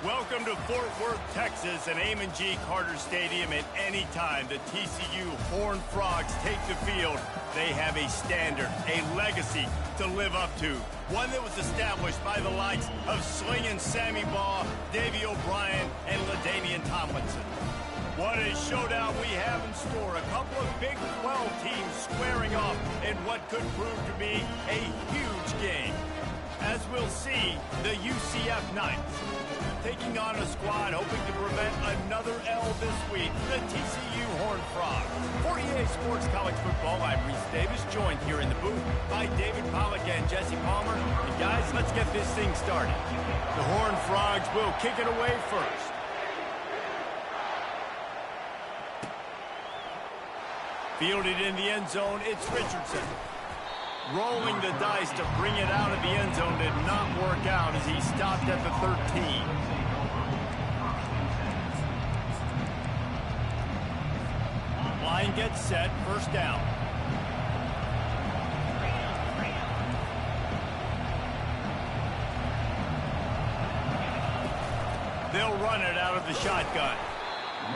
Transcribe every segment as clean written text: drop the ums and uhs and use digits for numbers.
Welcome to Fort Worth, Texas, and Amon G. Carter Stadium. At any time the TCU Horned Frogs take the field, they have a standard, a legacy to live up to. One that was established by the likes of Slingin' Sammy Baugh, Davey O'Brien, and LaDainian Tomlinson. What a showdown we have in store. A couple of Big 12 teams squaring off in what could prove to be a huge game. As we'll see, the UCF Knights taking on a squad hoping to prevent another L this week, the TCU Horned Frogs. For EA Sports College Football, I'm Reese Davis, joined here in the booth by David Pollack and Jesse Palmer. And guys, let's get this thing started. The Horned Frogs will kick it away first. Fielded in the end zone, it's Richardson. Rolling the dice to bring it out of the end zone did not work out as he stopped at the 13. Line gets set, first down. They'll run it out of the shotgun.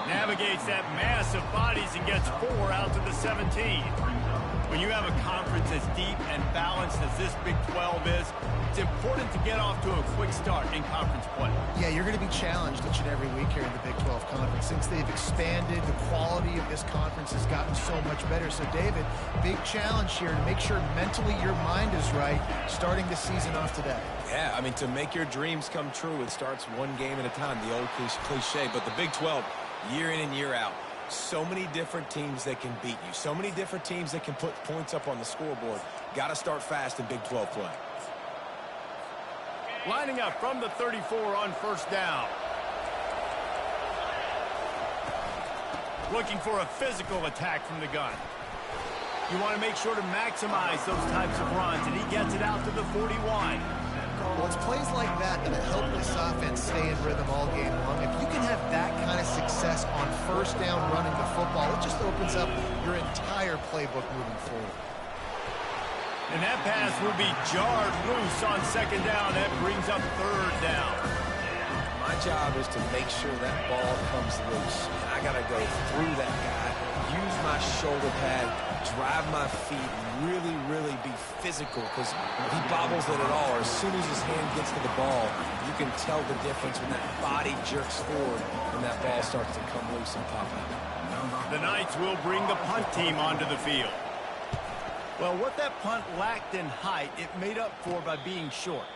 Navigates that mass of bodies and gets 4 out to the 17. When you have a conference as deep and balanced as this Big 12 is, it's important to get off to a quick start in conference play. Yeah, you're going to be challenged each and every week here in the Big 12 Conference. Since they've expanded, the quality of this conference has gotten so much better. So, David, big challenge here to make sure mentally your mind is right starting the season off today. Yeah, I mean, to make your dreams come true, it starts one game at a time, the old cliche. But the Big 12, year in and year out, so many different teams that can beat you. So many different teams that can put points up on the scoreboard. Got to start fast in Big 12 play. Lining up from the 34 on first down. Looking for a physical attack from the gun. You want to make sure to maximize those types of runs, and he gets it out to the 41. Well, it's plays like that that help this offense stay in rhythm all game long. If you can have that kind of success on first down running the football, it just opens up your entire playbook moving forward. And that pass will be jarred loose on second down. That brings up third down. My job is to make sure that ball comes loose. And I got to go through that guy, use my shoulder pad, drive my feet, and really be physical, because if he bobbles it at all, or as soon as his hand gets to the ball, you can tell the difference when that body jerks forward and that ball starts to come loose and pop out. The Knights will bring the punt team onto the field. Well, what that punt lacked in height, it made up for by being short.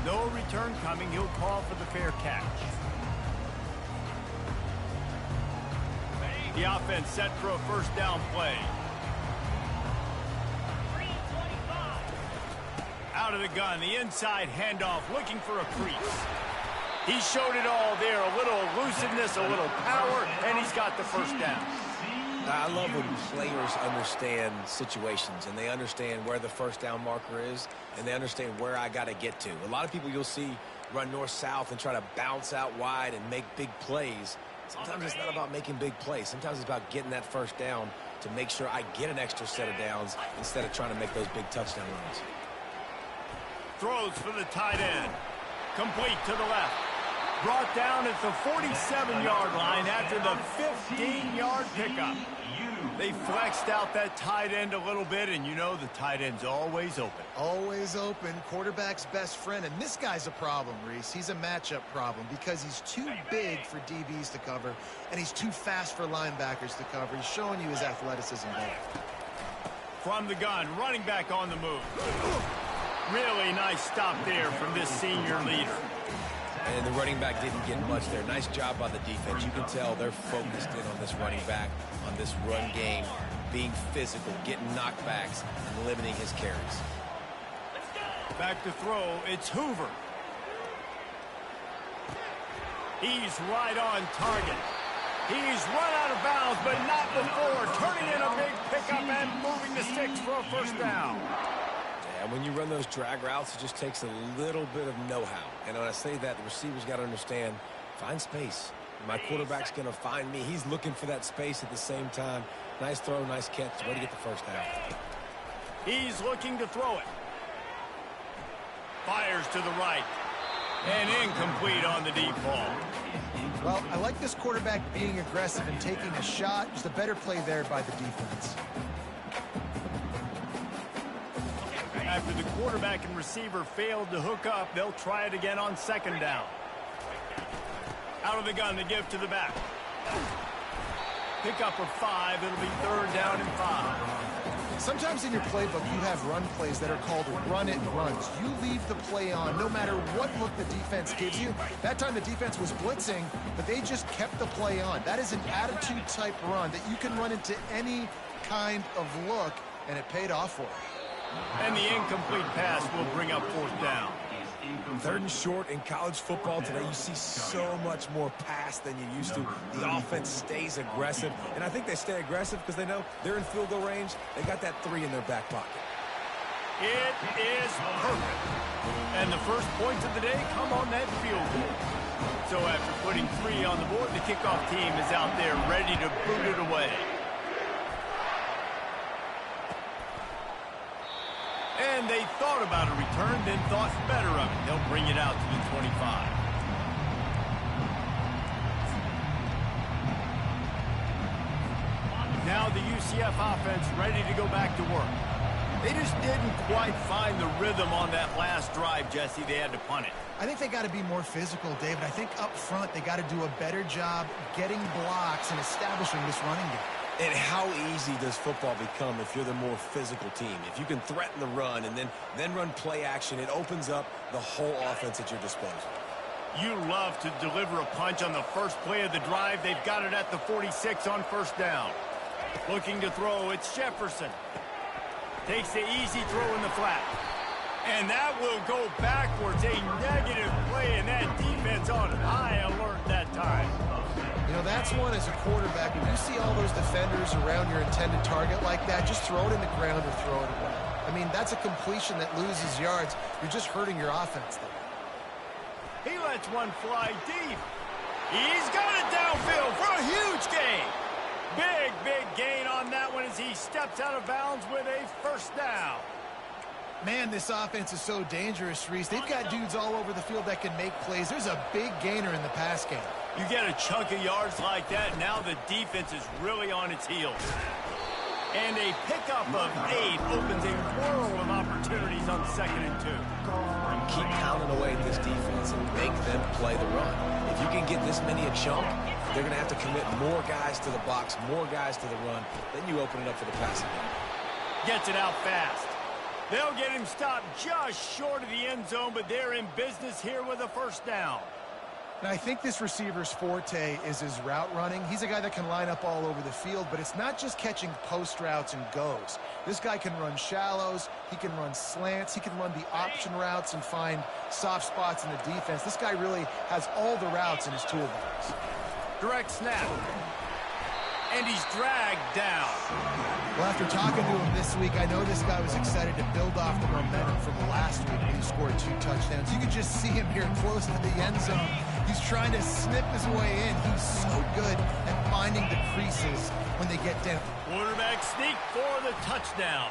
No return coming. He'll call for the fair catch. The offense set for a first down play. Out of the gun, the inside handoff, looking for a crease. He showed it all there, a little elusiveness, a little power, and he's got the first down. I love when players understand situations, and they understand where the first down marker is, and they understand where I got to get to. A lot of people you'll see run north-south and try to bounce out wide and make big plays. Sometimes it's not about making big plays. Sometimes it's about getting that first down to make sure I get an extra set of downs instead of trying to make those big touchdown runs. Throws for the tight end. Complete to the left. Brought down at the 47-yard line after the 15-yard pickup. They flexed out that tight end a little bit, and you know the tight end's always open. Always open, quarterback's best friend. And this guy's a problem, Reese. He's a matchup problem because he's too big for DBs to cover, and he's too fast for linebackers to cover. He's showing you his athleticism there. From the gun, running back on the move. Really nice stop there from this senior leader. And the running back didn't get much there. Nice job by the defense. You can tell they're focused in on this running back, on this run game, being physical, getting knockbacks, and limiting his carries. Back to throw, it's Hoover. He's right on target. He's run out of bounds, but not before. Turning in a big pickup and moving the sticks for a first down. And when you run those drag routes, it just takes a little bit of know-how. And when I say that, the receivers got to understand, find space. My quarterback's going to find me. He's looking for that space at the same time. Nice throw, nice catch. Way to get the first down. He's looking to throw it. Fires to the right. And incomplete on the deep ball. Well, I like this quarterback being aggressive and taking a shot. Just a better play there by the defense. After the quarterback and receiver failed to hook up, they'll try it again on second down. Out of the gun to give to the back. Pick up a 5. It'll be third down and 5. Sometimes in your playbook, you have run plays that are called run-it runs. You leave the play on no matter what look the defense gives you. That time the defense was blitzing, but they just kept the play on. That is an attitude-type run that you can run into any kind of look, and it paid off for it. And the incomplete pass will bring up fourth down. Third and short in college football today, you see so much more pass than you used to. The offense stays aggressive, and I think they stay aggressive because they know they're in field goal range. They got that 3 in their back pocket. It is perfect. And the first points of the day come on that field goal. So after putting 3 on the board, the kickoff team is out there ready to boot it away. And they thought about a return, then thought better of it. They'll bring it out to the 25. Now the UCF offense ready to go back to work. They just didn't quite find the rhythm on that last drive, Jesse. They had to punt it. I think they got to be more physical, David. I think up front they got to do a better job getting blocks and establishing this running game. And how easy does football become if you're the more physical team? If you can threaten the run and then run play action, it opens up the whole offense at your disposal. You love to deliver a punch on the first play of the drive. They've got it at the 46 on first down. Looking to throw, it's Jefferson. Takes the easy throw in the flat. And that will go backwards. A negative play, and that defense on high alert that time. You know, that's one as a quarterback. When you see all those defenders around your intended target like that, just throw it in the ground or throw it away. I mean, that's a completion that loses yards. You're just hurting your offense there. He lets one fly deep. He's got it downfield for a huge gain. Big gain on that one as he steps out of bounds with a first down. Man, this offense is so dangerous, Reese. They've got dudes all over the field that can make plays. There's a big gainer in the pass game. You get a chunk of yards like that, now the defense is really on its heels. And a pickup of 8 opens a world of opportunities on second and 2. Keep pounding away at this defense and make them play the run. If you can get this many a chunk, they're going to have to commit more guys to the box, more guys to the run. Then you open it up for the passing game. Gets it out fast. They'll get him stopped just short of the end zone, but they're in business here with a first down. Now, I think this receiver's forte is his route running. He's a guy that can line up all over the field, but it's not just catching post routes and goes. This guy can run shallows, he can run slants, he can run the option routes and find soft spots in the defense. This guy really has all the routes in his toolbox. Direct snap. And he's dragged down. Well, after talking to him this week, I know this guy was excited to build off the momentum from last week when he scored 2 touchdowns. You can just see him here close to the end zone. He's trying to snip his way in. He's so good at finding the creases when they get down. Quarterback sneak for the touchdown.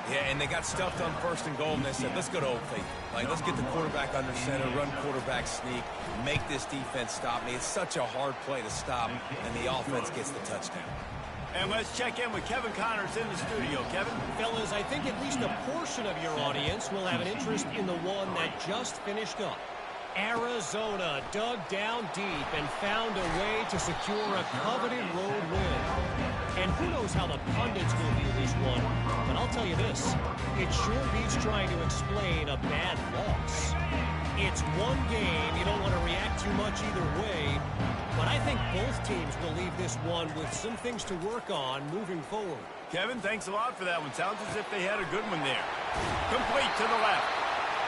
Yeah, and they got stuffed on first and goal, and they said, let's go to Old Faithful. Like, let's get the quarterback under center, run quarterback sneak, make this defense stop me. It's such a hard play to stop, and the offense gets the touchdown. And let's check in with Kevin Connors in the studio. Kevin? Fellas, I think at least a portion of your audience will have an interest in the one that just finished up. Arizona dug down deep and found a way to secure a coveted road win. And who knows how the pundits will view this one, but I'll tell you this, it sure beats trying to explain a bad loss. It's one game, you don't want to react too much either way, but I think both teams will leave this one with some things to work on moving forward. Kevin, thanks a lot for that one. Sounds as if they had a good one there. Complete to the left.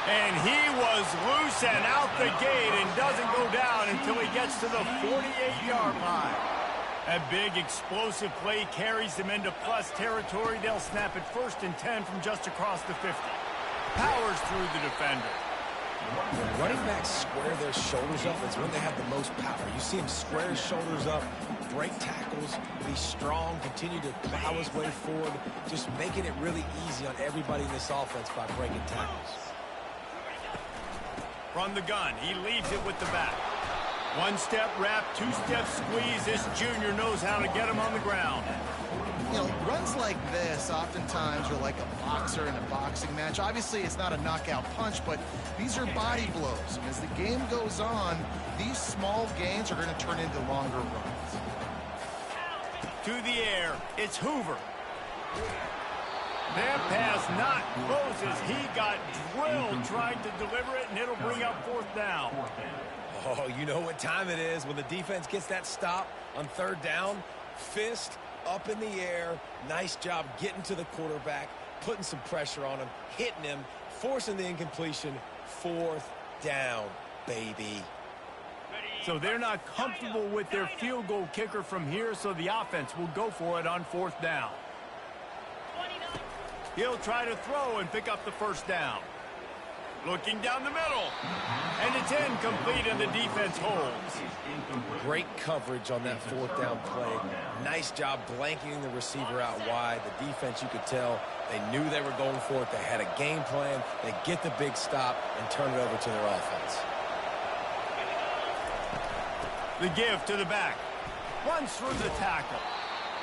And he was loose and out the gate and doesn't go down until he gets to the 48-yard line. A big explosive play carries them into plus territory. They'll snap it 1st and 10 from just across the 50. Powers through the defender. When running backs square their shoulders up, it's when they have the most power. You see him square his shoulders up, break tackles, be strong, continue to plow his way forward, just making it really easy on everybody in this offense by breaking tackles. From the gun, he leaves it with the back. One-step wrap, two-step squeeze. This junior knows how to get him on the ground. You know, runs like this oftentimes are like a boxer in a boxing match. Obviously, it's not a knockout punch, but these are body blows. And as the game goes on, these small gains are going to turn into longer runs. To the air, it's Hoover. That pass not Moses. He got drilled trying to deliver it, and it'll bring up fourth down. Oh, you know what time it is when the defense gets that stop on third down. Fist up in the air. Nice job getting to the quarterback, putting some pressure on him, hitting him, forcing the incompletion. Fourth down, baby. So they're not comfortable with their field goal kicker from here, so the offense will go for it on fourth down. He'll try to throw and pick up the first down. Looking down the middle. And it's incomplete, and the defense holds. Great coverage on that fourth down play. Nice job blanketing the receiver out wide. The defense, you could tell, they knew they were going for it. They had a game plan. They get the big stop and turn it over to their offense. The give to the back. Runs through the tackle.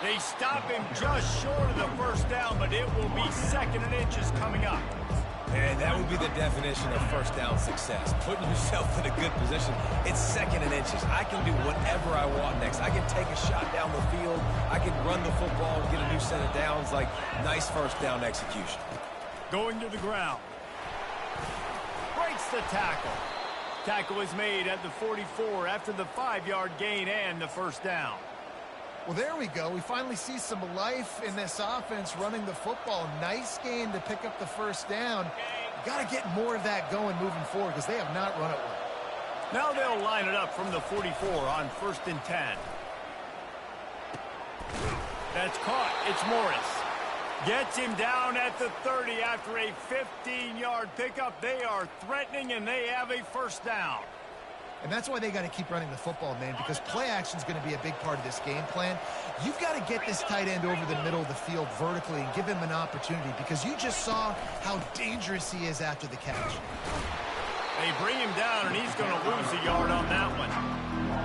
They stop him just short of the first down, but it will be second and inches coming up. And that would be the definition of first down success. Putting yourself in a good position. It's second and inches. I can do whatever I want next. I can take a shot down the field. I can run the football and get a new set of downs. Like, nice first down execution. Going to the ground. Breaks the tackle. Tackle is made at the 44 after the 5-yard gain and the first down. Well, there we go. We finally see some life in this offense running the football. Nice game to pick up the first down. You got to get more of that going moving forward because they have not run it well. Now they'll line it up from the 44 on 1st and 10. That's caught. It's Morris. Gets him down at the 30 after a 15-yard pickup. They are threatening, and they have a first down. And that's why they got to keep running the football, man, because play action is going to be a big part of this game plan. You've got to get this tight end over the middle of the field vertically and give him an opportunity because you just saw how dangerous he is after the catch. They bring him down, and he's going to lose a yard on that one.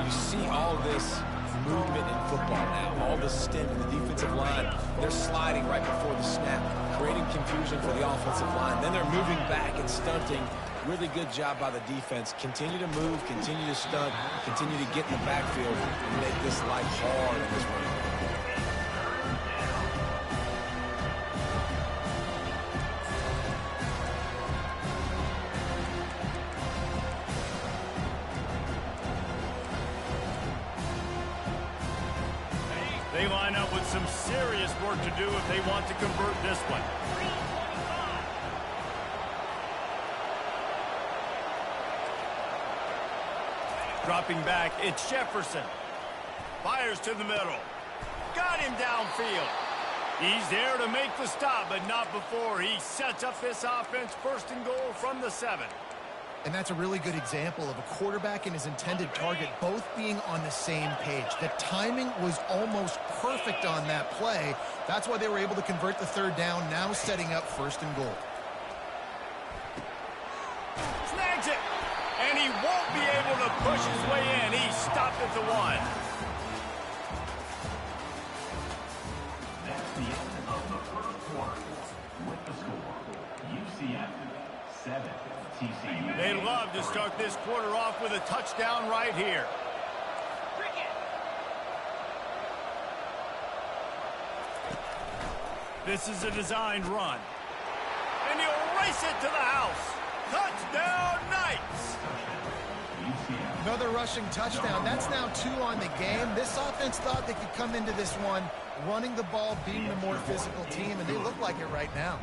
You see all this movement in football now, all the stem in the defensive line. They're sliding right before the snap, creating confusion for the offensive line. Then they're moving back and stunting. Really good job by the defense. Continue to move, continue to stunt, continue to get in the backfield and make this life hard in this run. They line up with some serious work to do if they want to convert this one. Dropping back, it's Jefferson. Fires to the middle. Got him downfield. He's there to make the stop, but not before he sets up this offense 1st and goal from the 7. And that's a really good example of a quarterback and his intended target both being on the same page. The timing was almost perfect on that play. That's why they were able to convert the 3rd down, now setting up 1st and goal. Snags it, and he won't be able to push his way in. He stopped at the 1. That's the end of the first quarter. With the score, UCF 7, TCU. They love to start this quarter off with a touchdown right here. This is a designed run. And he'll race it to the house. Touchdown, Knights! Another rushing touchdown. That's now 2 on the game. This offense thought they could come into this one running the ball, being the more physical team, and they look like it right now.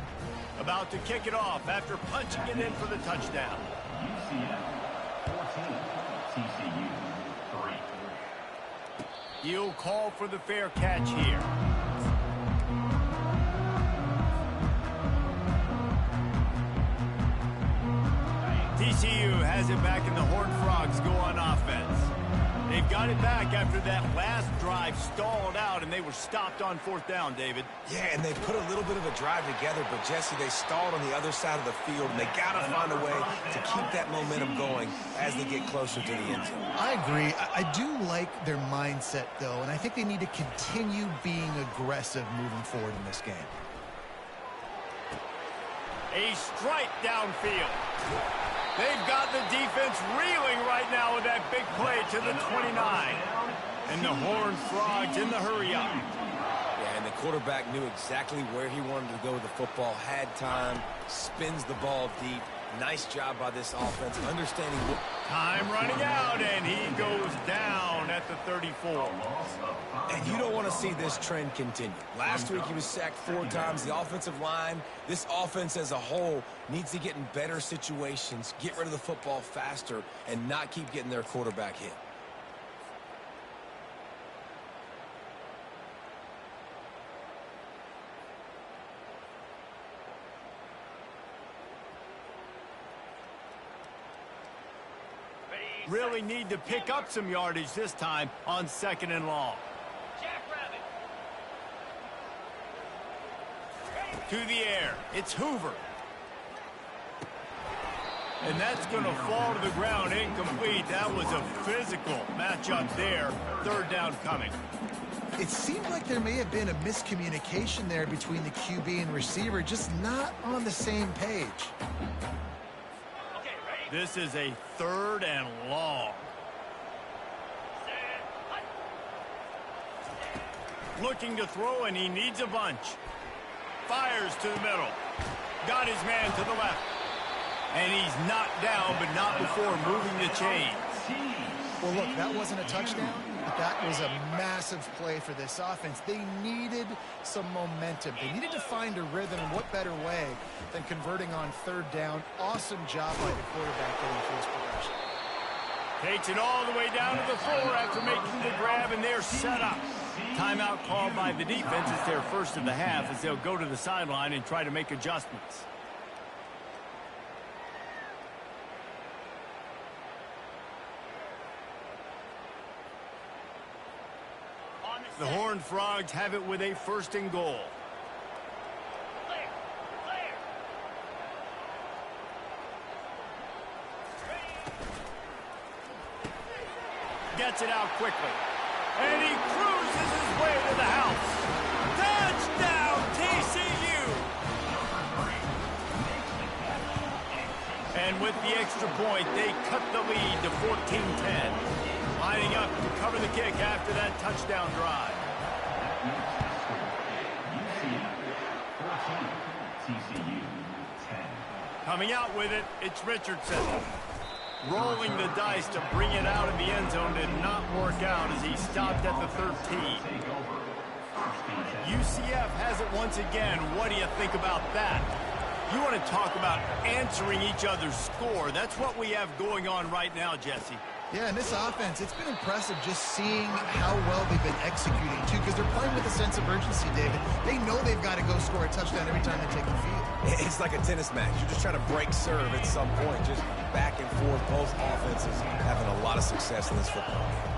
About to kick it off after punching it in for the touchdown. UCF 14, TCU 3. He'll call for the fair catch here. TCU has it back, and the Horned Frogs go on offense. They've got it back after that last drive stalled out, and they were stopped on 4th down, David. Yeah, and they put a little bit of a drive together, but, Jesse, they stalled on the other side of the field, and they got to find a way to keep that momentum going as they get closer to the end zone. I agree. I do like their mindset, though, and I think they need to continue being aggressive moving forward in this game. A strike downfield. They've got the defense reeling right now with that big play to the 29. And the Horned Frogs in the hurry-up. Yeah, and the quarterback knew exactly where he wanted to go with the football, had time, spins the ball deep. Nice job by this offense, understanding what... Time running out, and he goes down at the 34. And you don't want to see this trend continue. Last week he was sacked 4 times. The offensive line, this offense as a whole, needs to get in better situations, get rid of the football faster, and not keep getting their quarterback hit. Really need to pick up some yardage this time on 2nd and long. To the air. It's Hoover. And that's going to fall to the ground incomplete. That was a physical matchup there. 3rd down coming. It seemed like there may have been a miscommunication there between the QB and receiver, just not on the same page. This is a 3rd and long. Looking to throw, and he needs a bunch. Fires to the middle. Got his man to the left. And he's knocked down, but not before moving the chains. Well, look, that wasn't a touchdown, but that was a massive play for this offense. They needed some momentum. They needed to find a rhythm, and what better way than converting on 3rd down. Awesome job by the quarterback getting first progression. Takes it all the way down to the floor after making the grab, and they're set up. Timeout called by the defense. It's their first of the half as they'll go to the sideline and try to make adjustments. The Horned Frogs have it with a 1st and goal. Gets it out quickly. And he cruises his way to the house. Touchdown, TCU! And with the extra point, they cut the lead to 14-10. Lining up to cover the kick after that touchdown drive. Coming out with it, it's Richardson. Rolling the dice to bring it out of the end zone did not work out as he stopped at the 13. UCF has it once again. What do you think about that? You want to talk about answering each other's score. That's what we have going on right now, Jesse. Yeah, and this offense, it's been impressive just seeing how well they've been executing, too, because they're playing with a sense of urgency, David. They know they've got to go score a touchdown every time they take the field. It's like a tennis match. You're just trying to break serve at some point, just back and forth. Both offenses having a lot of success in this football game.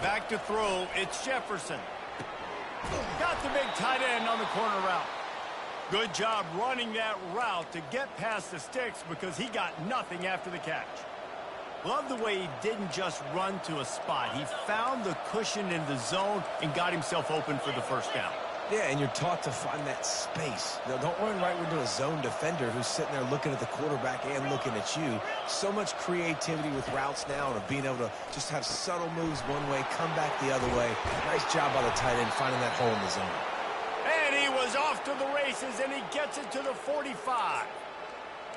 Back to throw, it's Jefferson. Got the big tight end on the corner route. Good job running that route to get past the sticks because he got nothing after the catch. Love the way he didn't just run to a spot. He found the cushion in the zone and got himself open for the 1st down. Yeah, and you're taught to find that space. Now, don't run right into a zone defender who's sitting there looking at the quarterback and looking at you. So much creativity with routes now and of being able to just have subtle moves one way, come back the other way. Nice job by the tight end finding that hole in the zone. And he was off to the races, and he gets it to the 45.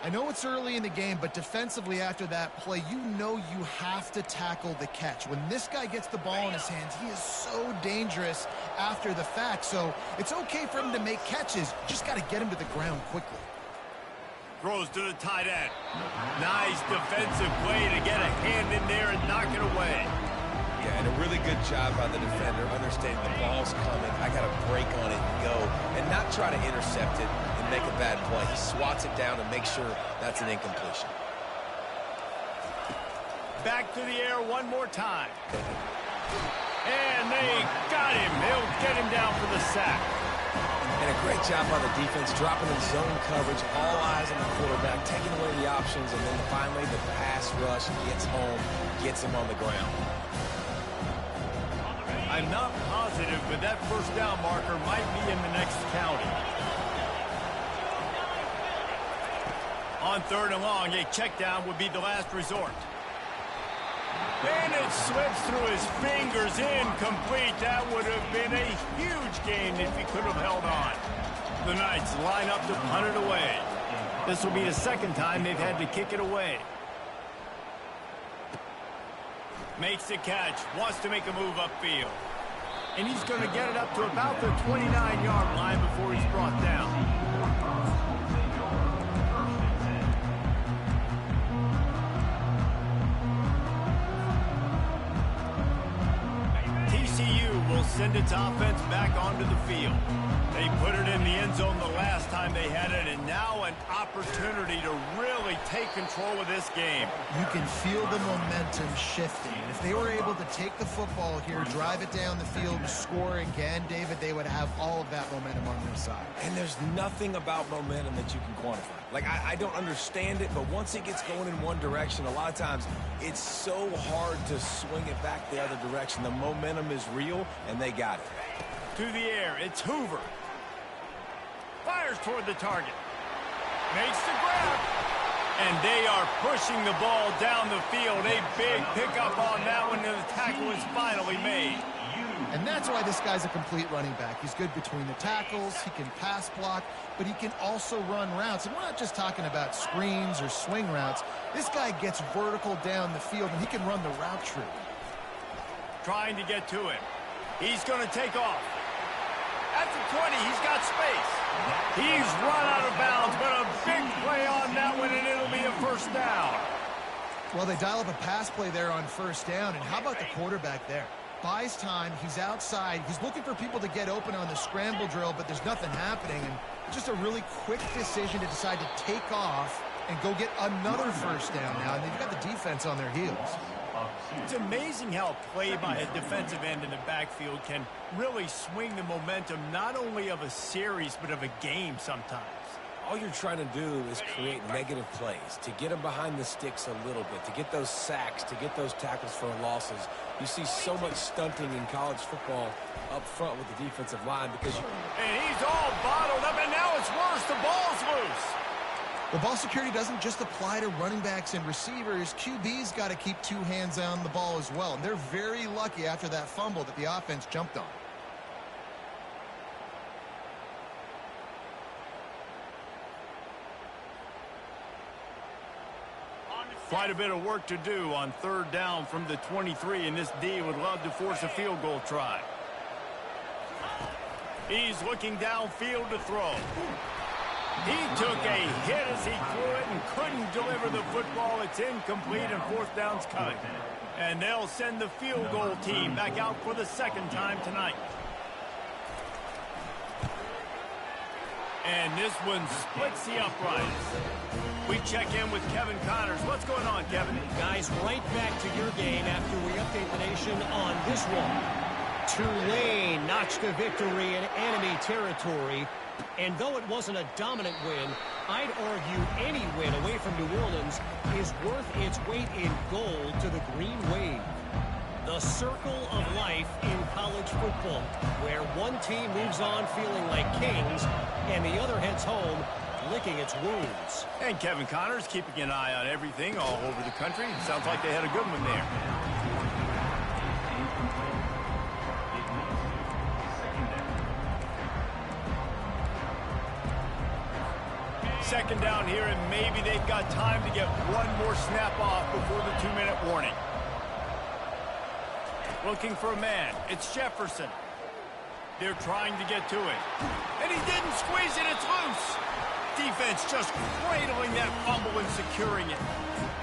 I know it's early in the game, but defensively after that play, you know you have to tackle the catch. When this guy gets the ball in his hands, he is so dangerous after the fact. So it's okay for him to make catches. Just got to get him to the ground quickly. Throws to the tight end. Nice defensive play to get a hand in there and knock it away. Yeah, and a really good job by the defender, understanding the ball's coming. I got to break on it and go, and not try to intercept it and make a bad play. He swats it down and makes sure that's an incompletion. back to the air one more time. And they got him. They'll get him down for the sack. And a great job by the defense, dropping in zone coverage, all eyes on the quarterback, taking away the options, and then finally the pass rush gets home, gets him on the ground. I'm not positive, but that first down marker might be in the next county. On 3rd and long, a check down would be the last resort. And it slips through his fingers, incomplete. That would have been a huge gain if he could have held on. The Knights line up to punt it away. This will be the second time they've had to kick it away. Makes the catch, wants to make a move upfield. And he's going to get it up to about the 29-yard line before he's brought down. TCU will send its offense back onto the field. They put it in the end zone the last time they had it, and now an opportunity to really take control of this game. You can feel the momentum shifting. If they were able to take the football here, drive it down the field, and score again, David, they would have all of that momentum on their side. And there's nothing about momentum that you can quantify. Like, I don't understand it, but once it gets going in one direction, a lot of times it's so hard to swing it back the other direction. The momentum is real, and they got it. To the air, it's Hoover. Fires toward the target. Makes the grab. And they are pushing the ball down the field. A big pickup on that one, and the tackle is finally made. And that's why this guy's a complete running back. He's good between the tackles, he can pass block, but he can also run routes. And we're not just talking about screens or swing routes. This guy gets vertical down the field, and he can run the route tree. Trying to get to him. He's going to take off. At the 20, he's got space. He's run out of bounds, but a big play on that one, and it'll be a first down. Well, they dial up a pass play there on first down, and how about the quarterback there? Buys time, he's outside, he's looking for people to get open on the scramble drill, but there's nothing happening, and just a really quick decision to decide to take off and go get another first down now, and they've got the defense on their heels. It's amazing how a play by a defensive end in the backfield can really swing the momentum not only of a series but of a game sometimes. All you're trying to do is create negative plays, to get them behind the sticks a little bit, to get those sacks, to get those tackles for losses. You see so much stunting in college football up front with the defensive line because and he's all bottled up, and now it's worse. The ball's loose. The ball security doesn't just apply to running backs and receivers. QB's got to keep two hands on the ball as well. And they're very lucky after that fumble that the offense jumped on. Quite a bit of work to do on 3rd down from the 23, and this D would love to force a field goal try. He's looking downfield to throw. He took a hit as he threw it and couldn't deliver the football. It's incomplete, and 4th down's coming. And they'll send the field goal team back out for the second time tonight. And this one splits the uprights. We check in with Kevin Connors. What's going on, Kevin? Guys, right back to your game after we update the nation on this one. Tulane notched a victory in enemy territory. And though it wasn't a dominant win, I'd argue any win away from New Orleans is worth its weight in gold to the Green Wave. The circle of life in college football, where one team moves on feeling like kings and the other heads home licking its wounds. And Kevin Connors keeping an eye on everything all over the country. It sounds like they had a good one there. Second down here, and maybe they've got time to get one more snap off before the 2-minute warning. Looking for a man. It's Jefferson. They're trying to get to it. And he didn't squeeze it. It's loose. Defense just cradling that fumble and securing it.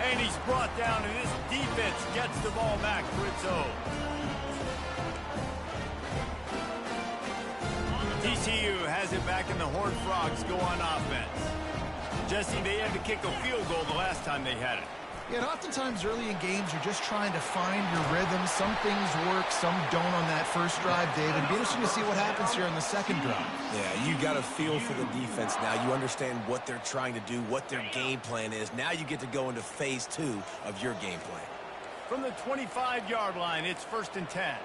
And he's brought down, and this defense gets the ball back for its own. TCU has it back, and the Horned Frogs go on offense. Jesse, they had to kick a field goal the last time they had it. Yeah, and oftentimes early in games, you're just trying to find your rhythm. Some things work, some don't on that first drive, David. It'll be interesting to see what happens here on the second drive. Yeah, you got a feel for the defense now. You understand what they're trying to do, what their game plan is. Now you get to go into phase 2 of your game plan. From the 25-yard line, it's 1st and 10.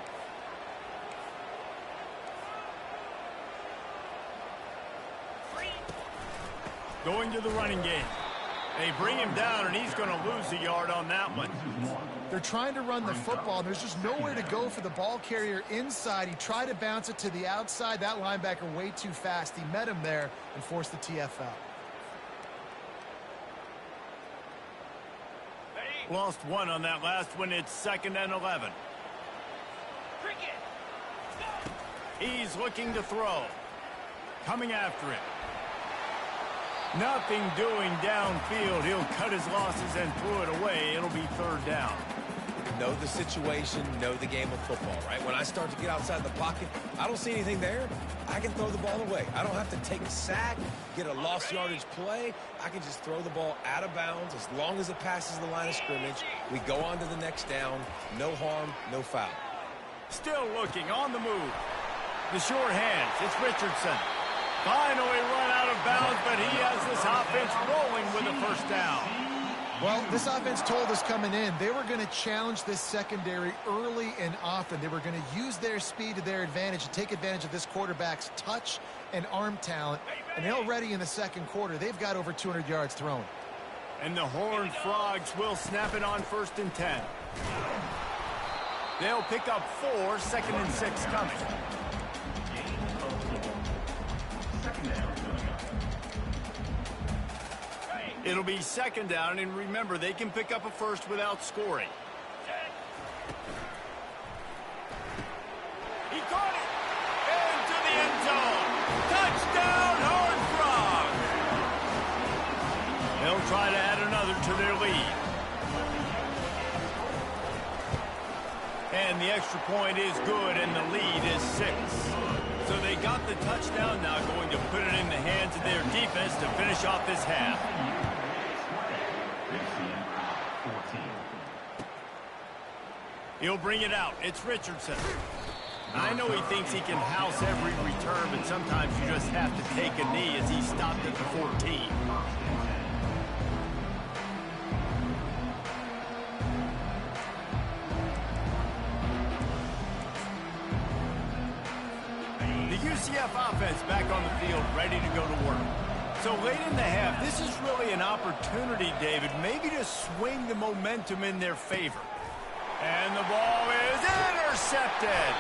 Going to the running game. They bring him down, and he's going to lose a yard on that one. They're trying to run the football, and there's just nowhere to go for the ball carrier inside. He tried to bounce it to the outside. That linebacker way too fast. He met him there and forced the TFL. Lost one on that last one. It's 2nd and 11. He's looking to throw. Coming after it. Nothing doing downfield. He'll cut his losses and throw it away. It'll be 3rd down. Know the situation, know the game of football, right? When I start to get outside the pocket, I don't see anything there. I can throw the ball away. I don't have to take a sack, get a lost yardage play. I can just throw the ball out of bounds as long as it passes the line of scrimmage. We go on to the next down. No harm, no foul. Still looking on the move. The short hands. It's Richardson. Finally run out of bounds, but he has this offense rolling with a 1st down. Well, this offense told us coming in they were going to challenge this secondary early and often. They were going to use their speed to their advantage and take advantage of this quarterback's touch and arm talent. And already in the second quarter, they've got over 200 yards thrown. And the Horned Frogs will snap it on 1st and 10. They'll pick up 4, 2nd and 6 coming. It'll be 2nd down, and remember, they can pick up a first without scoring. He caught it! Into the end zone! Touchdown, Horned Frogs! They'll try to add another to their lead. And the extra point is good, and the lead is 6. So they got the touchdown, now going to put it in the hands of their defense to finish off this half. He'll bring it out. It's Richardson. I know he thinks he can house every return, but sometimes you just have to take a knee as he stopped at the 14. The UCF offense back on the field, ready to go to work. So late in the half, this is really an opportunity, David, maybe to swing the momentum in their favor. And the ball is intercepted.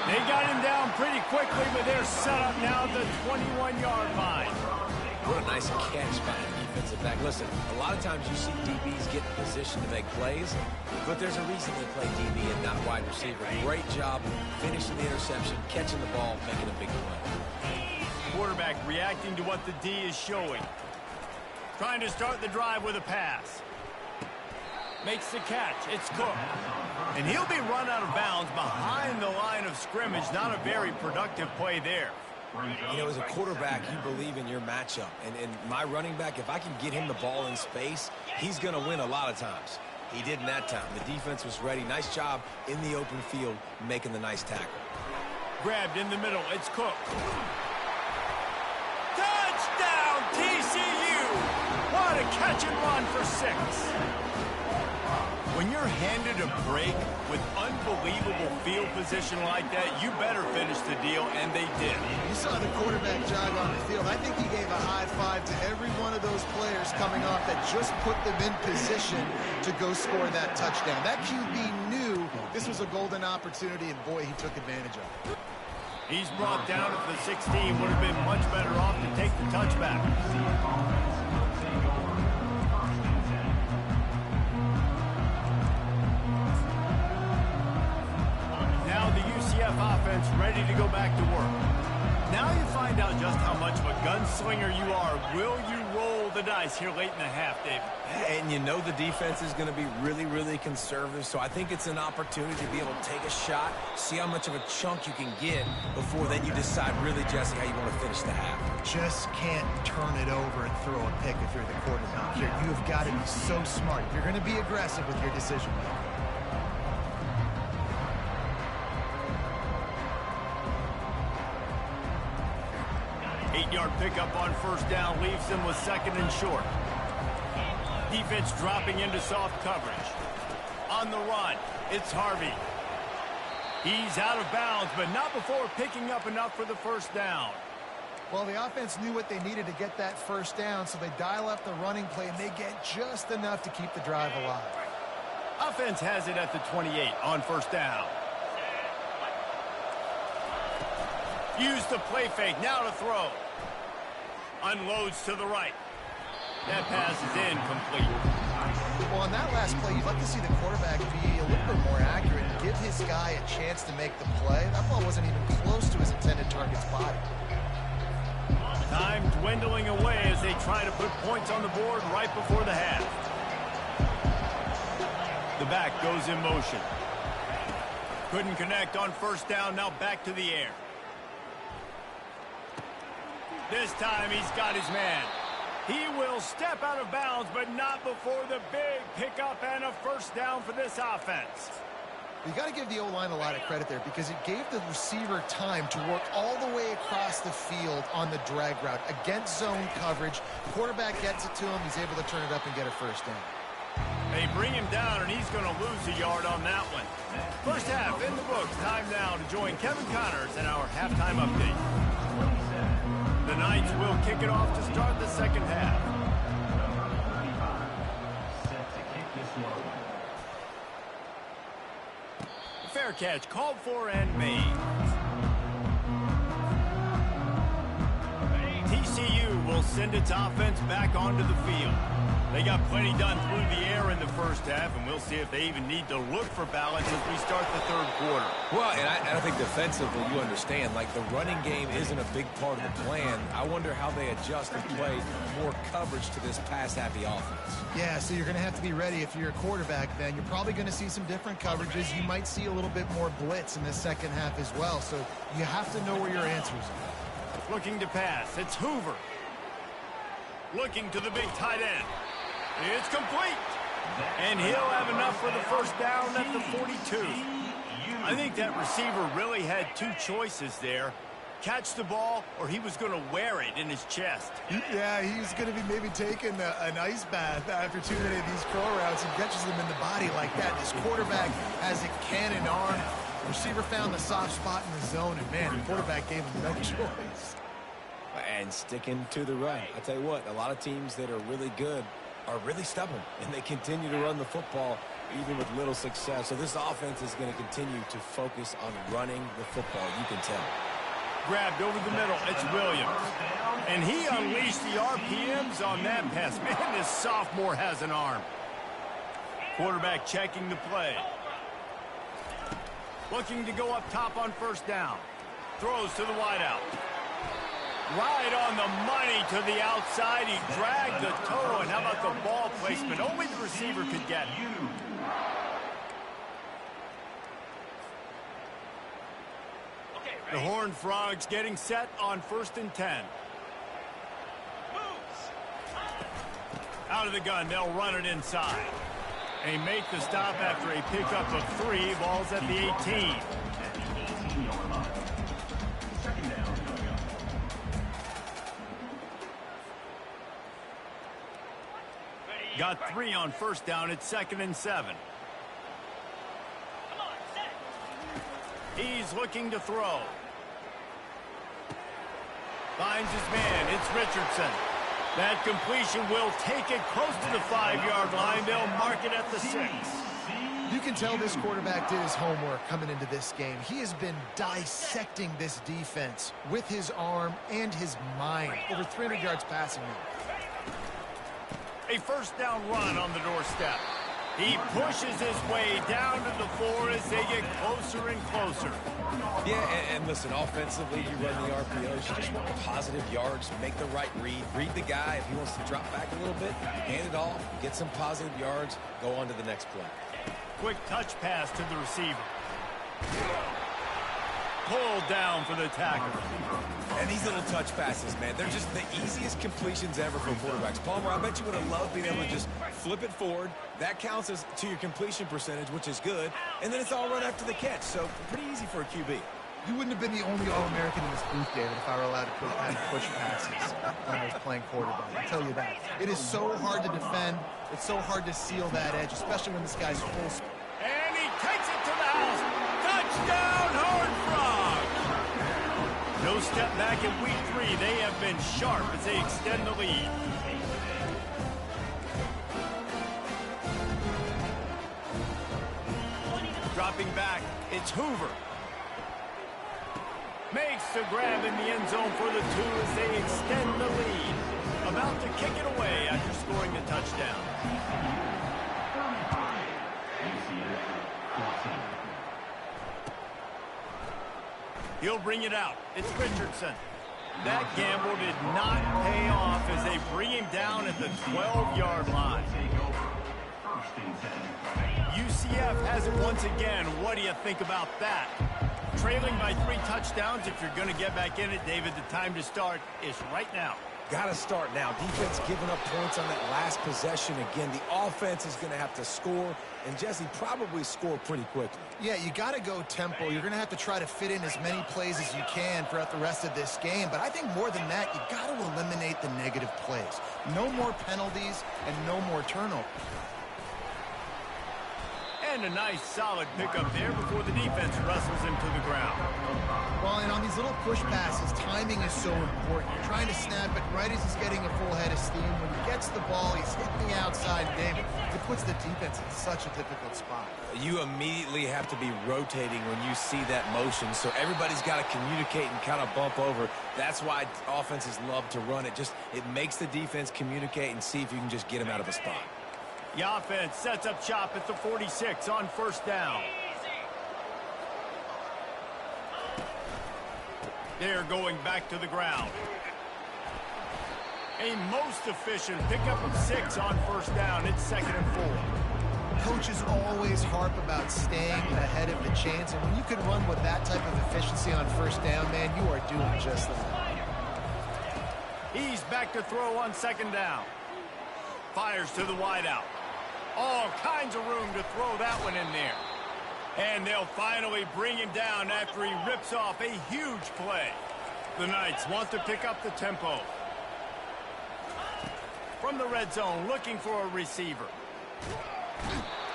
They got him down pretty quickly, but they're set up now at the 21-yard line. What a nice catch by the defensive back. Listen, a lot of times you see DBs get in position to make plays, but there's a reason they play DB and not wide receiver. Great job finishing the interception, catching the ball, making a big play. Quarterback reacting to what the D is showing. Trying to start the drive with a pass. Makes the catch. It's Cook. And he'll be run out of bounds behind the line of scrimmage. Not a very productive play there. You know, as a quarterback, you believe in your matchup. And my running back, if I can get him the ball in space, he's going to win a lot of times. He did in that time. The defense was ready. Nice job in the open field making the nice tackle. Grabbed in the middle. It's Cook. Touchdown, TCU! What a catch and run for 6. When you're handed a break with unbelievable field position like that, you better finish the deal, and they did. You saw the quarterback jog on the field. I think he gave a high five to every one of those players coming off that just put them in position to go score that touchdown. That QB knew this was a golden opportunity, and boy, he took advantage of it. He's brought down at the 16. Would have been much better off to take the touchback. Now the UCF offense ready to go back to work. Now you find out just how much of a gunslinger you are. Will you roll the dice here late in the half, David? And you know the defense is going to be really, really conservative, so I think it's an opportunity to be able to take a shot, see how much of a chunk you can get before then you decide really, Jesse, how you want to finish the half. Just can't turn it over and throw a pick if you're the quarterback here. You have got to be so smart. You're going to be aggressive with your decision making. 8-yard pickup on first down leaves them with second and short. Defense dropping into soft coverage. On the run, it's Harvey. He's out of bounds, but not before picking up enough for the first down. Well, the offense knew what they needed to get that first down, so they dial up the running play, and they get just enough to keep the drive alive. Offense has it at the 28 on first down. Use the play fake, now to throw. Unloads to the right. That pass is incomplete. Well, on that last play, you'd like to see the quarterback be a little bit more accurate and give his guy a chance to make the play. That ball wasn't even close to his intended target's body. Time dwindling away as they try to put points on the board right before the half. The back goes in motion. Couldn't connect on first down, now back to the air. This time he's got his man. He will step out of bounds, but not before the big pickup and a first down for this offense. You got to give the O-line a lot of credit there because it gave the receiver time to work all the way across the field on the drag route against zone coverage. Quarterback gets it to him. He's able to turn it up and get a first down. They bring him down, and he's going to lose a yard on that one. First half in the books. Time now to join Kevin Connors in our halftime update. The Knights will kick it off to start the second half. Set to kick this one. Fair catch called for and made. TCU will send its offense back onto the field. They got plenty done through the air in the first half, and we'll see if they even need to look for balance as we start the third quarter. Well, and I think defensively, you understand, like the running game isn't a big part of the plan. I wonder how they adjust and play more coverage to this pass-happy offense. Yeah, so you're going to have to be ready if you're a quarterback then. You're probably going to see some different coverages. You might see a little bit more blitz in the second half as well, so you have to know where your answers are. Looking to pass, it's Hoover. Looking to the big tight end. It's complete. And he'll have enough for the first down at the 42. I think that receiver really had two choices there. Catch the ball, or he was going to wear it in his chest. Yeah, he's going to be maybe taking an ice bath after too many of these curl routes and catches them in the body like that. This quarterback has a cannon arm. The receiver found the soft spot in the zone, and man, the quarterback gave him no choice. And sticking to the run. I tell you what, a lot of teams that are really good are really stubborn, and they continue to run the football even with little success. So this offense is going to continue to focus on running the football. You can tell. Grabbed over the middle. It's Williams. And he unleashed the RPMs on that pass. Man, this sophomore has an arm. Quarterback checking the play. Looking to go up top on first down. Throws to the wideout. Right on the money to the outside. He dragged the toe. And how about the ball placement? Only the receiver could get it. The Horned Frogs getting set on 1st and 10. Out of the gun, they'll run it inside. They make the stop after a pickup of 3. Ball's at the 18. Got 3 on first down. It's 2nd and 7. He's looking to throw. Finds his man. It's Richardson. That completion will take it close to the 5-yard line. They'll mark it at the 6. You can tell this quarterback did his homework coming into this game. He has been dissecting this defense with his arm and his mind. Over 300 yards passing now. A first down run on the doorstep. He pushes his way down to the floor as they get closer and closer. Yeah, and listen, offensively, you run the RPOs. You just want positive yards, make the right read. Read the guy. If he wants to drop back a little bit, hand it off, get some positive yards, go on to the next play. Quick touch pass to the receiver. Pulled down for the tackle. And these little touch passes, man, they're just the easiest completions ever for quarterbacks. Palmer, I bet you would have loved being able to just flip it forward. That counts as to your completion percentage, which is good. And then it's all right after the catch. So pretty easy for a QB. You wouldn't have been the only All-American in this booth, David, if I were allowed to push passes when I was playing quarterback. I'll tell you that. It is so hard to defend. It's so hard to seal that edge, especially when this guy's full speed. And he takes it to the house. Touchdown, Horned Frog! No step back in week 3. They have been sharp as they extend the lead. Dropping back, it's Hoover. Makes the grab in the end zone for the 2 as they extend the lead. About to kick it away after scoring the touchdown. He'll bring it out. It's Richardson. That gamble did not pay off as they bring him down at the 12-yard line. UCF has it once again. What do you think about that? Trailing by 3 touchdowns. If you're going to get back in it, David, the time to start is right now. Got to start now. Defense giving up points on that last possession. Again, the offense is going to have to score, and Jesse probably score pretty quickly. Yeah, you got to go tempo. You're going to have to try to fit in as many plays as you can throughout the rest of this game. But I think more than that, you got to eliminate the negative plays. No more penalties and no more turnovers. And a nice solid pickup there before the defense wrestles him to the ground. Well, and on these little push passes, timing is so important. You're trying to snap it right as he's getting a full head of steam. When he gets the ball, he's hitting the outside. David, it puts the defense in such a difficult spot. You immediately have to be rotating when you see that motion, so everybody's got to communicate and kind of bump over. That's why offenses love to run it. It makes the defense communicate and see if you can just get him out of a spot. The offense sets up shop at the 46 on first down. They're going back to the ground. A most efficient pickup of 6 on first down. It's 2nd and 4. Coaches always harp about staying ahead of the chance, and when you can run with that type of efficiency on first down, man, you are doing just that. He's back to throw on 2nd down. Fires to the wideout. All kinds of room to throw that one in there. And they'll finally bring him down after he rips off a huge play. The Knights want to pick up the tempo. From the red zone, looking for a receiver.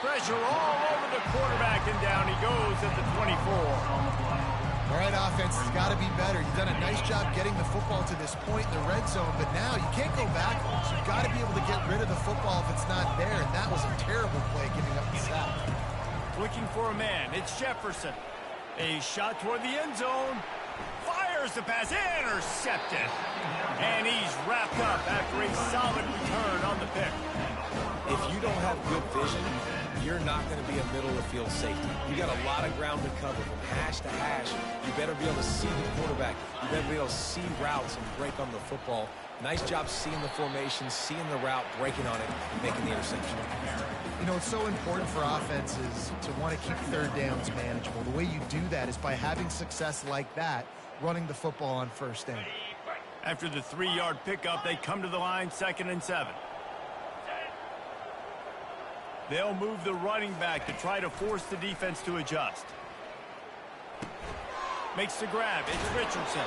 Pressure all over the quarterback, and down he goes at the 24. All right, offense has got to be better. You've done a nice job getting the football to this point in the red zone, but now you can't go backwards. You've got to be able to get rid of the football if it's not there, and that was a terrible play giving up the sack. Looking for a man. It's Jefferson. A shot toward the end zone. Fires the pass. Intercepted. And he's wrapped up after a solid return on the pick. If you don't have good vision, you're not going to be a middle-of-the-field safety. You got a lot of ground to cover from hash to hash. You better be able to see the quarterback. You better be able to see routes and break on the football. Nice job seeing the formation, seeing the route, breaking on it, and making the interception. You know, it's so important for offenses to want to keep third downs manageable. The way you do that is by having success like that, running the football on first down. After the 3-yard pickup, they come to the line, 2nd and 7. They'll move the running back to try to force the defense to adjust. Makes the grab. It's Richardson.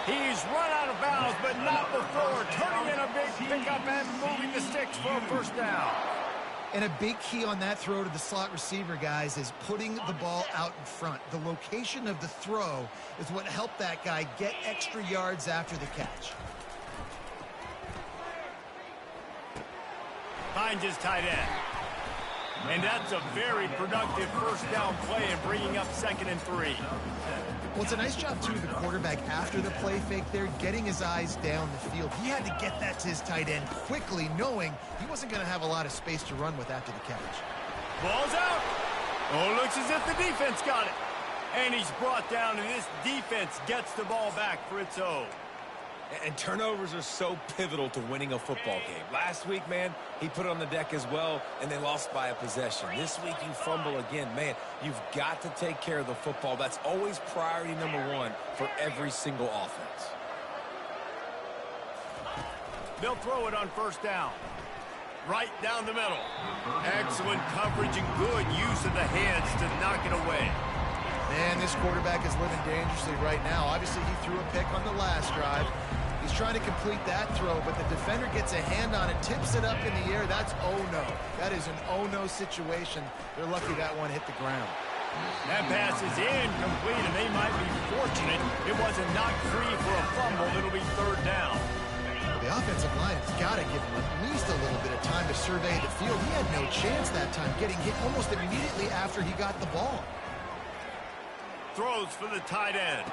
He's run out of bounds, but not before turning in a big pickup and moving the sticks for a first down. And a big key on that throw to the slot receiver, guys, is putting the ball out in front. The location of the throw is what helped that guy get extra yards after the catch. Finds his tight end. And that's a very productive first down play and bringing up 2nd and 3. Well, it's a nice job, too, the quarterback after the play fake there, getting his eyes down the field. He had to get that to his tight end quickly, knowing he wasn't going to have a lot of space to run with after the catch. Ball's out. Oh, looks as if the defense got it. And he's brought down, and this defense gets the ball back for its own. And turnovers are so pivotal to winning a football game. Last week, man, he put it on the deck as well, and they lost by a possession. This week, you fumble again. Man, you've got to take care of the football. That's always priority number one for every single offense. They'll throw it on first down. Right down the middle. Excellent coverage and good use of the hands to knock it away. Man, this quarterback is living dangerously right now. Obviously, he threw a pick on the last drive. He's trying to complete that throw, but the defender gets a hand on it, tips it up in the air. That's oh-no. That is an oh-no situation. They're lucky that one hit the ground. That pass is incomplete, and they might be fortunate it wasn't knocked free for a fumble. It'll be third down. The offensive line has got to give him at least a little bit of time to survey the field. He had no chance that time, getting hit almost immediately after he got the ball. Throws for the tight end.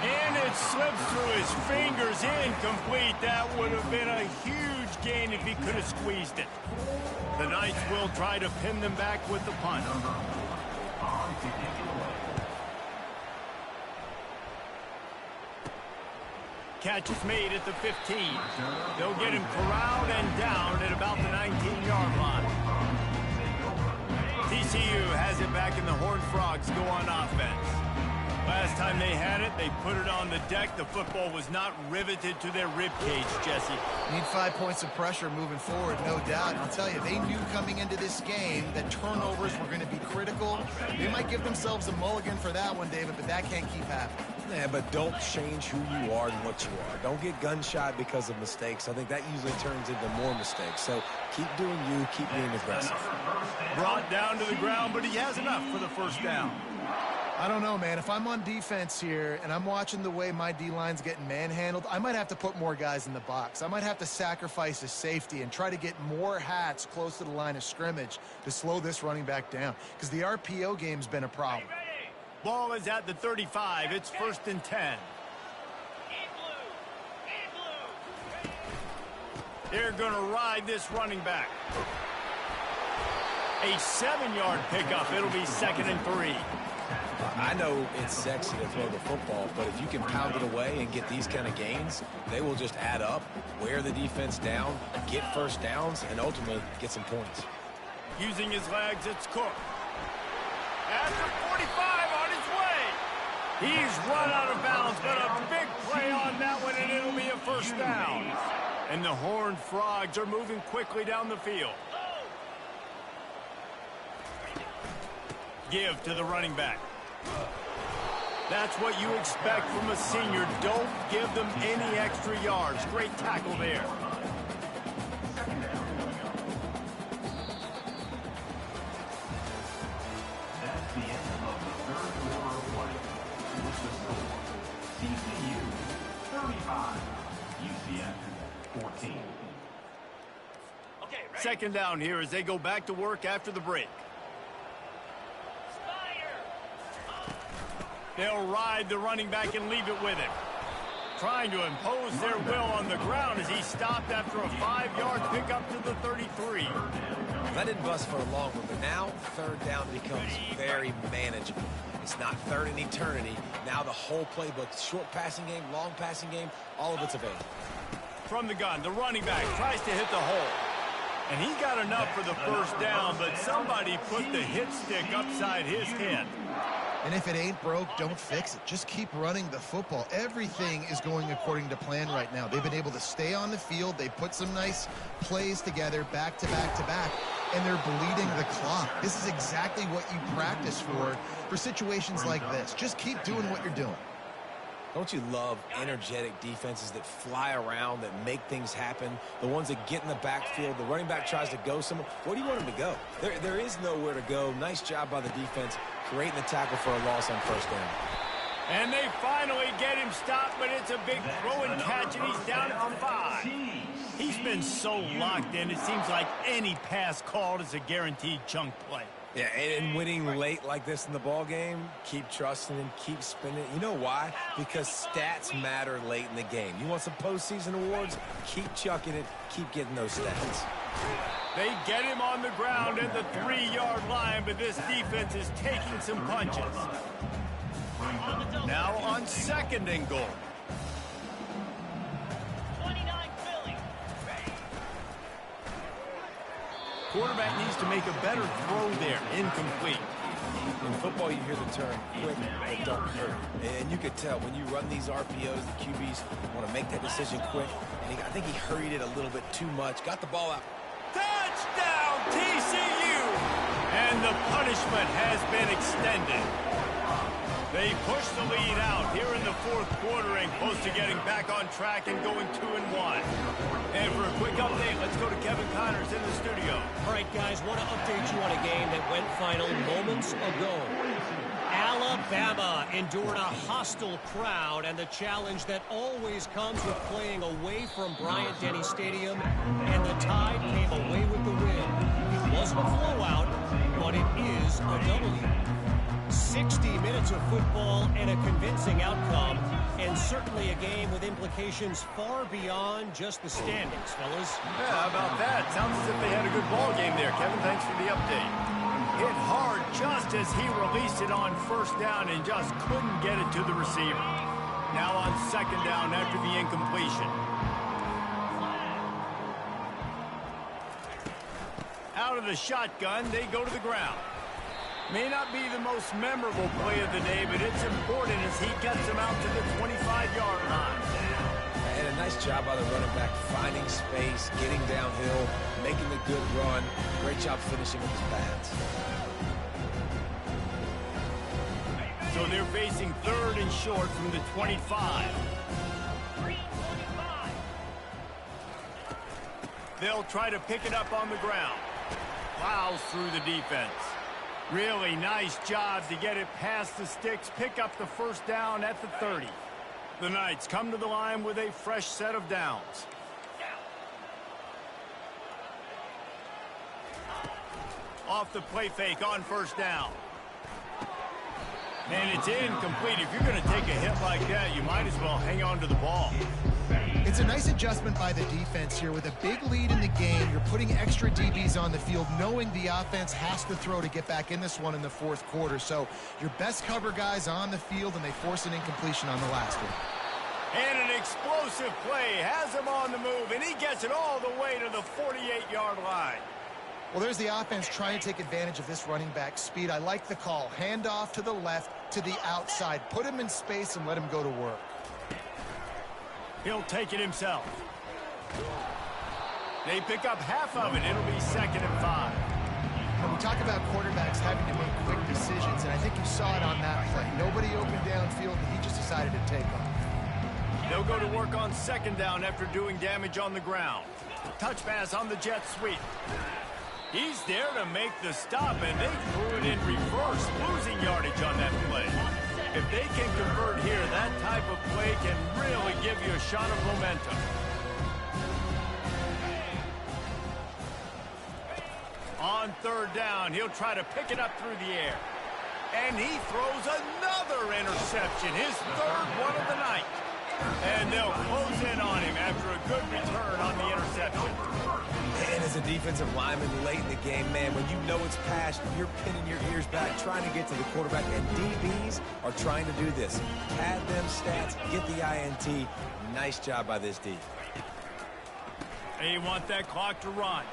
And it slips through his fingers, incomplete. That would have been a huge gain if he could have squeezed it. The Knights will try to pin them back with the punt. Catch is made at the 15. They'll get him corralled and down at about the 19-yard line. TCU has it back, and the Horned Frogs go on offense. Last time they had it, they put it on the deck. The football was not riveted to their ribcage, Jesse. Need 5 points of pressure moving forward, no doubt. And I'll tell you, they knew coming into this game that turnovers were going to be critical. They might give themselves a mulligan for that one, David, but that can't keep happening. Yeah, but don't change who you are and what you are. Don't get gun-shy because of mistakes. I think that usually turns into more mistakes. So keep doing you, keep being aggressive. Brought down to the ground, but he has enough for the first down. I don't know, man. If I'm on defense here and I'm watching the way my D-line's getting manhandled, I might have to put more guys in the box. I might have to sacrifice a safety and try to get more hats close to the line of scrimmage to slow this running back down, because the RPO game's been a problem. Ball is at the 35. It's 1st and 10. They're going to ride this running back. A 7-yard pickup. It'll be 2nd and 3. I know it's sexy to throw the football, but if you can pound it away and get these kind of gains, they will just add up, wear the defense down, get first downs, and ultimately get some points. Using his legs, it's Cook. After 45 on his way. He's run out of bounds, but a big play on that one, and it'll be a first down. And the Horned Frogs are moving quickly down the field. Give to the running back. That's what you expect from a senior. Don't give them any extra yards. Great tackle there. That's the end of the third quarter of play. With the score, TCU 35, UCF 14. Second down here as they go back to work after the break. They'll ride the running back and leave it with him. Trying to impose their will on the ground as he stopped after a 5-yard pickup to the 33. That didn't bust for a long one, but now third down becomes very manageable. It's not third in eternity. Now the whole playbook, short passing game, long passing game, all of it's available. From the gun, the running back tries to hit the hole. And he got enough for the first down, but somebody put the hit stick upside his head. And if it ain't broke, don't fix it. Just keep running the football. Everything is going according to plan right now. They've been able to stay on the field. They put some nice plays together back to back to back, and they're bleeding the clock. This is exactly what you practice for situations like this. Just keep doing what you're doing. Don't you love energetic defenses that fly around, that make things happen? The ones that get in the backfield, the running back tries to go somewhere. Where do you want him to go? There is nowhere to go. Nice job by the defense, creating the tackle for a loss on first down. And they finally get him stopped, but it's a big throw and catch, and he's down at the 5. He's been so locked in, it seems like any pass called is a guaranteed chunk play. Yeah, and winning late like this in the ball game, keep trusting him, keep spinning. You know why? Because stats matter late in the game. You want some postseason awards? Keep chucking it, keep getting those stats. They get him on the ground at the 3-yard line, but this defense is taking some punches. Now on 2nd and goal. 29 Philly. Quarterback needs to make a better throw there. Incomplete. In football, you hear the term quick but don't hurt. And you could tell when you run these RPOs, the QBs want to make that decision quick. And I think he hurried it a little bit too much. Got the ball out. Touchdown, TCU! And the punishment has been extended. They push the lead out here in the 4th quarter and close to getting back on track and going 2-1. And for a quick update, let's go to Kevin Connors in the studio. All right, guys, want to update you on a game that went final moments ago. Alabama endured a hostile crowd and the challenge that always comes with playing away from Bryant-Denny Stadium, and the Tide came away with the win. It wasn't a blowout, but it is a W. 60 minutes of football and a convincing outcome, and certainly a game with implications far beyond just the standings, fellas. Yeah, how about that? Sounds as if they had a good ball game there. Kevin, thanks for the update. Hit hard just as he released it on 1st down and just couldn't get it to the receiver. Now on 2nd down after the incompletion. Out of the shotgun, they go to the ground. May not be the most memorable play of the day, but it's important as he gets him out to the 25-yard line. And a nice job by the running back, finding space, getting downhill, making the good run. Great job finishing with his pads. So they're facing 3rd and short from the 25. They'll try to pick it up on the ground. Plows through the defense. Really nice job to get it past the sticks, pick up the 1st down at the 30. The Knights come to the line with a fresh set of downs. Off the play fake on 1st down. And it's incomplete. If you're going to take a hit like that, you might as well hang on to the ball. It's a nice adjustment by the defense here. With a big lead in the game, you're putting extra DBs on the field, knowing the offense has to throw to get back in this one in the 4th quarter. So your best cover guys on the field, and they force an incompletion on the last one. And an explosive play has him on the move, and he gets it all the way to the 48-yard line. Well, there's the offense trying to take advantage of this running back speed. I like the call. Hand off to the left, to the outside. Put him in space and let him go to work. He'll take it himself. They pick up half of it. It'll be 2nd and 5. When we talk about quarterbacks having to make quick decisions, and I think you saw it on that play. Nobody opened downfield, and he just decided to take off. They'll go to work on 2nd down after doing damage on the ground. Touch pass on the jet sweep. He's there to make the stop, and they threw it in reverse, losing yardage on that play. If they can convert here, that type of play can really give you a shot of momentum. On 3rd down, he'll try to pick it up through the air. And he throws another interception, his 3rd one of the night. And they'll close in on him after a good return on the interception. And as a defensive lineman late in the game, man, when you know it's passed, you're pinning your ears back, trying to get to the quarterback. And DBs are trying to do this. Pad them stats, get the INT. Nice job by this D. They want that clock to run.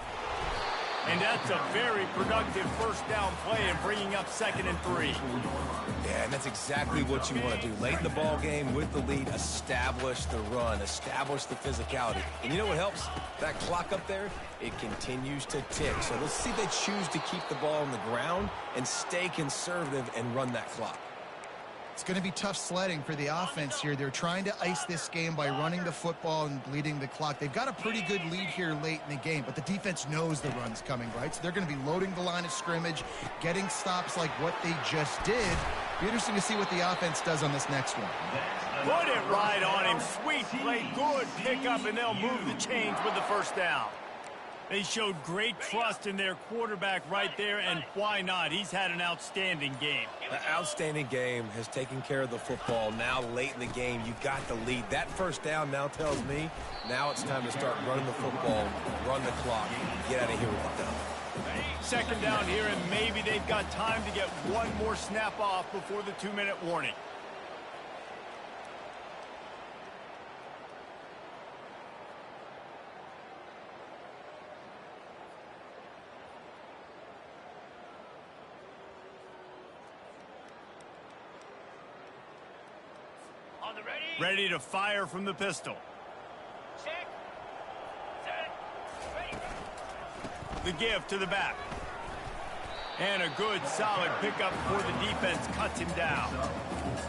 And that's a very productive 1st down play and bringing up 2nd and 3. Yeah, and that's exactly what you want to do. Late in the ball game with the lead, establish the run, establish the physicality. And you know what helps? That clock up there, it continues to tick. So let's see if they choose to keep the ball on the ground and stay conservative and run that clock. It's going to be tough sledding for the offense here. They're trying to ice this game by running the football and bleeding the clock. They've got a pretty good lead here late in the game, but the defense knows the run's coming, right? So they're going to be loading the line of scrimmage, getting stops like what they just did. Be interesting to see what the offense does on this next one. Put it right on him. Sweet play, good pickup, and they'll move the chains with the 1st down. They showed great trust in their quarterback right there, and why not? He's had an outstanding game. An outstanding game, has taken care of the football. Now late in the game, you got the lead. That first down now tells me now it's time to start running the football, run the clock, get out of here with the dub. Second down here, and maybe they've got time to get one more snap off before the 2-minute warning. On the ready. Ready to fire from the pistol. Check. Set. Ready. The give to the back. And a good, solid pickup before the defense cuts him down.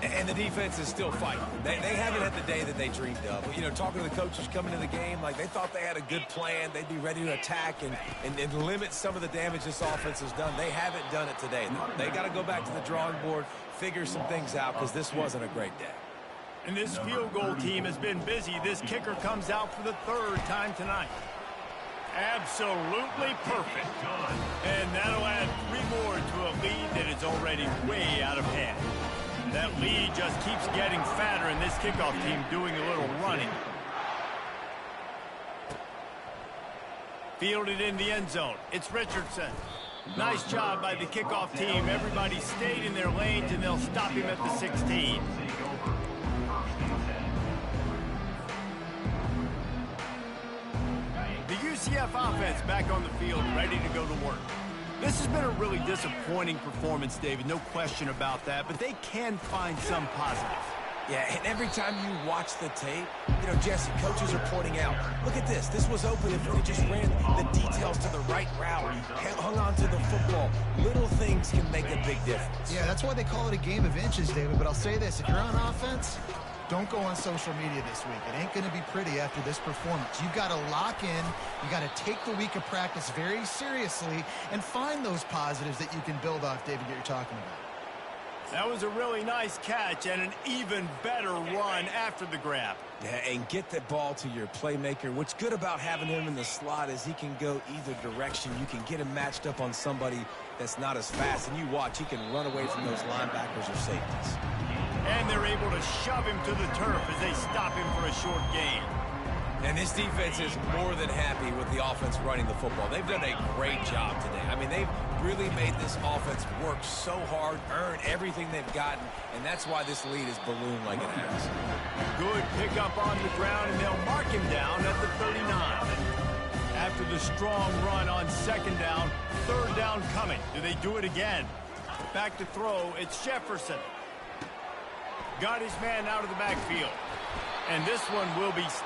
And the defense is still fighting. They haven't had the day that they dreamed of. You know, talking to the coaches coming to the game, like they thought they had a good plan. They'd be ready to attack and limit some of the damage this offense has done. They haven't done it today, though. They got to go back to the drawing board, figure some things out, because this wasn't a great day. And this field goal team has been busy. This kicker comes out for the 3rd time tonight. Absolutely perfect. And that'll add 3 more to a lead that is already way out of hand. That lead just keeps getting fatter, and this kickoff team doing a little running. Fielded in the end zone. It's Richardson. Nice job by the kickoff team. Everybody stayed in their lanes, and they'll stop him at the 16. The UCF offense back on the field, ready to go to work. This has been a really disappointing performance, David, no question about that, but they can find some positives. Yeah, and every time you watch the tape, you know, Jesse, coaches are pointing out, look at this. This was open if they just ran the details to the right route, hung on to the football. Little things can make a big difference. Yeah, that's why they call it a game of inches, David. But I'll say this, if you're on offense, don't go on social media this week. It ain't going to be pretty after this performance. You've got to lock in. You got to take the week of practice very seriously and find those positives that you can build off, David, that you're talking about. That was a really nice catch and an even better run after the grab. Yeah, and get the ball to your playmaker. What's good about having him in the slot is he can go either direction. You can get him matched up on somebody that's not as fast, and you watch, he can run away from those linebackers or safeties. And they're able to shove him to the turf as they stop him for a short gain. And this defense is more than happy with the offense running the football. They've done a great job today. I mean, they've really made this offense work so hard, earn everything they've gotten, and that's why this lead is ballooned like it has. Good pickup on the ground, and they'll mark him down at the 39. After the strong run on 2nd down, 3rd down coming. Do they do it again? Back to throw, it's Jefferson. Got his man out of the backfield. And this one will be stopped.